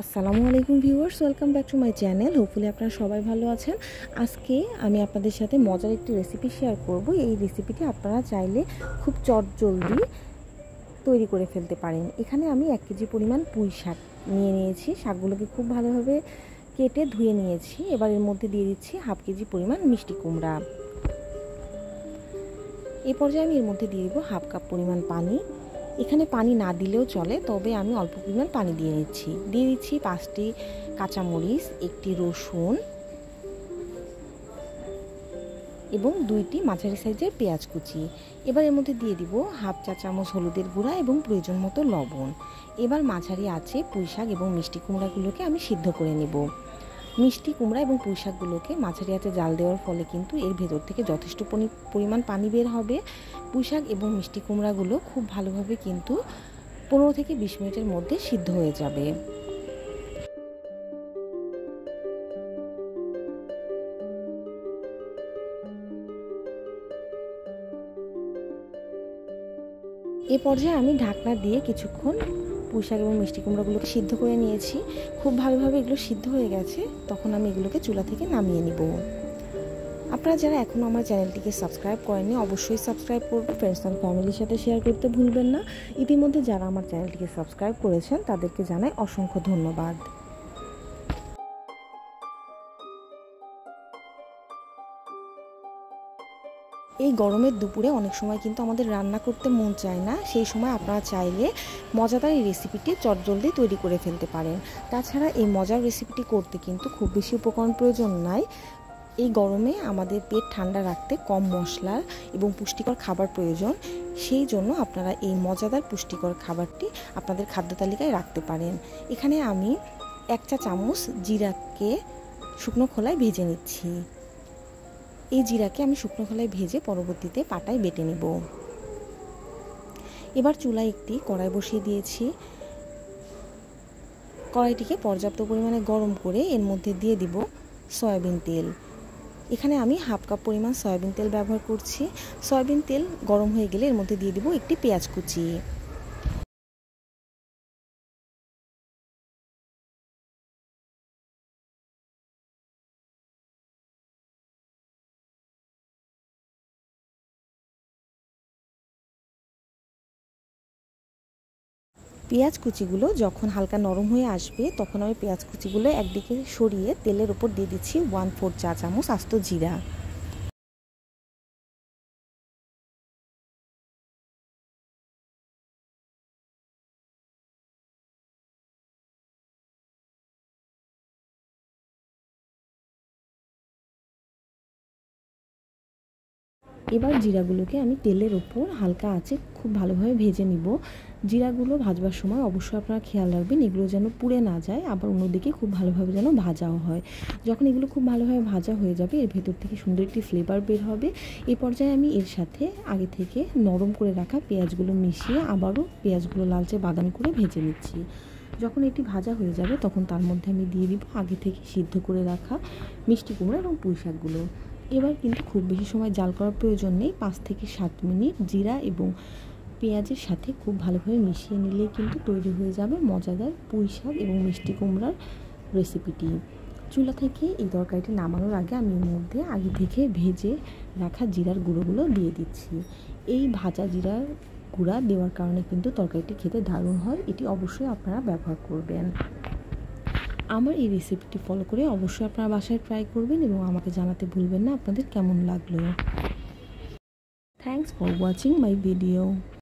আসসালামু আলাইকুম viewers, welcome back to my channel. Hopefully আপনারা সবাই ভালো আছেন। আজকে আমি আপনাদের সাথে মজার একটি রেসিপি শেয়ার করব। এই রেসিপিটি আপনারা চাইলে খুব চটজলদি তৈরি করে ফেলতে পারেন। এখানে আমি 1 কেজি পরিমাণ পুঁই শাক নিয়ে নিয়েছি। শাকগুলোকে খুব ভালোভাবে কেটে ধুয়ে নিয়েছি। এবার এর মধ্যে দিয়ে দিচ্ছি 1/2 কেজি পরিমাণ মিষ্টি কুমড়া। এই পর্যায়ে আমি এর মধ্যে দিয়ে দিব 1/2 কাপ পরিমাণ পানি। এখানে পানি না দিলেও চলে, তবে আমি অল্প পরিমাণ পানি দিয়ে দিচ্ছি। 5টি কাঁচামরিচ, 1টি রসুন এবং 2টি মাঝারি সাইজের পেঁয়াজ কুচি। এবার এর মধ্যে দিয়ে দিব 1/2 চা চামচ হলুদের গুঁড়া এবং প্রয়োজন মতো লবণ। এবার মাঝারি আঁচে পুঁই শাক এবং মিষ্টি কুমড়াগুলোকে আমি সিদ্ধ করে নেব। মিষ্টি কুমড়া এবং পুঁই শাকগুলোকে মাঝারি আঁচে জাল দেওয়ার ফলে কিন্তু এর ভেতর থেকে যথেষ্ট পরিমাণ পানি বের হবে। পুঁই শাক এবং মিষ্টি কুমড়াগুলো খুব ভালোভাবে কিন্তু 15 থেকে 20 মিনিটের মধ্যে সিদ্ধ হয়ে যাবে। এ পর্যায়ে আমি ঢাকনা দিয়ে কিছুক্ষণ পুঁই শাক এবং মিষ্টি কুমড়াগুলোকে সিদ্ধ করে নিয়েছি। খুব ভালোভাবে এগুলো সিদ্ধ হয়ে গেছে। তখন আমি এগুলোকে চুলা থেকে নামিয়ে নিব। আপনারা যারা এখনও আমার চ্যানেলটিকে সাবস্ক্রাইব করেননি, অবশ্যই সাবস্ক্রাইব করবেন। ফ্রেন্ডস অ্যান্ড ফ্যামিলির সাথে শেয়ার করতে ভুলবেন না। ইতিমধ্যে যারা আমার চ্যানেলটিকে সাবস্ক্রাইব করেছেন তাদেরকে জানাই অসংখ্য ধন্যবাদ। এই গরমের দুপুরে অনেক সময় কিন্তু আমাদের রান্না করতে মন চায় না। সেই সময় আপনারা চাইলে মজাদার এই রেসিপিটি চটজলদি তৈরি করে ফেলতে পারেন। তাছাড়া এই মজার রেসিপিটি করতে কিন্তু খুব বেশি উপকরণ প্রয়োজন নাই। এই গরমে আমাদের পেট ঠান্ডা রাখতে কম মশলার এবং পুষ্টিকর খাবার প্রয়োজন। সেই জন্য আপনারা এই মজাদার পুষ্টিকর খাবারটি আপনাদের খাদ্য তালিকায় রাখতে পারেন। এখানে আমি 1 চা চামচ জিরাকে শুকনো খোলায় ভেজে নিচ্ছি। এই জিরাকে আমি শুকনো খোলায় ভেজে পরবর্তীতে পাটায় বেটে নেব। এবার চুলায় একটি কড়াই বসিয়ে দিয়েছি। কড়াইটিকে পর্যাপ্ত পরিমাণে গরম করে এর মধ্যে দিয়ে দিব সয়াবিন তেল। এখানে আমি 1/2 কাপ পরিমাণ সয়াবিন তেল ব্যবহার করছি। সয়াবিন তেল গরম হয়ে গেলে এর মধ্যে দিয়ে দিব একটি পেঁয়াজ কুচি। পেঁয়াজ কুচিগুলো যখন হালকা নরম হয়ে আসবে তখন আমি পেঁয়াজ কুচিগুলো একদিকে সরিয়ে তেলের উপর দিয়ে দিচ্ছি 1/4 চা চামচ আস্ত জিরা। এবার জিরাগুলোকে আমি তেলের ওপর হালকা আঁচে খুব ভালোভাবে ভেজে নিব। জিরাগুলো ভাজবার সময় অবশ্যই আপনারা খেয়াল রাখবেন এগুলো যেন পুড়ে না যায়, আবার অন্যদিকে খুব ভালোভাবে যেন ভাজাও হয়। যখন এগুলো খুব ভালোভাবে ভাজা হয়ে যাবে এর ভেতর থেকে সুন্দর একটি ফ্লেভার বের হবে। এই পর্যায়ে আমি এর সাথে আগে থেকে নরম করে রাখা পেঁয়াজগুলো মিশিয়ে আবারও পেঁয়াজগুলো লালচে বাদামি করে ভেজে নিচ্ছি। যখন এটি ভাজা হয়ে যাবে তখন তার মধ্যে আমি দিয়ে দিব আগে থেকে সিদ্ধ করে রাখা মিষ্টি কুমড়া এবং পুঁই শাকগুলো। এবার কিন্তু খুব বেশি সময় জাল করার প্রয়োজন নেই। 5 থেকে 7 মিনিট জিরা এবং পেঁয়াজের সাথে খুব ভালোভাবে মিশিয়ে নিলেই কিন্তু তৈরি হয়ে যাবে মজাদার পুঁই শাক এবং মিষ্টি কুমড়ার রেসিপিটি। চুলা থেকে এই তরকারিটি নামানোর আগে আমি এর মধ্যে আগে থেকে ভেজে রাখা জিরার গুঁড়োগুলো দিয়ে দিচ্ছি। এই ভাজা জিরার গুঁড়া দেওয়ার কারণে কিন্তু তরকারিটি খেতে দারুণ হয়। এটি অবশ্যই আপনারা ব্যবহার করবেন। আমার এই রেসিপিটি ফলো করে অবশ্যই আপনারা বাসায় ট্রাই করবেন এবং আমাকে জানাতে ভুলবেন না আপনাদের কেমন লাগলো। Thanks for watching my video.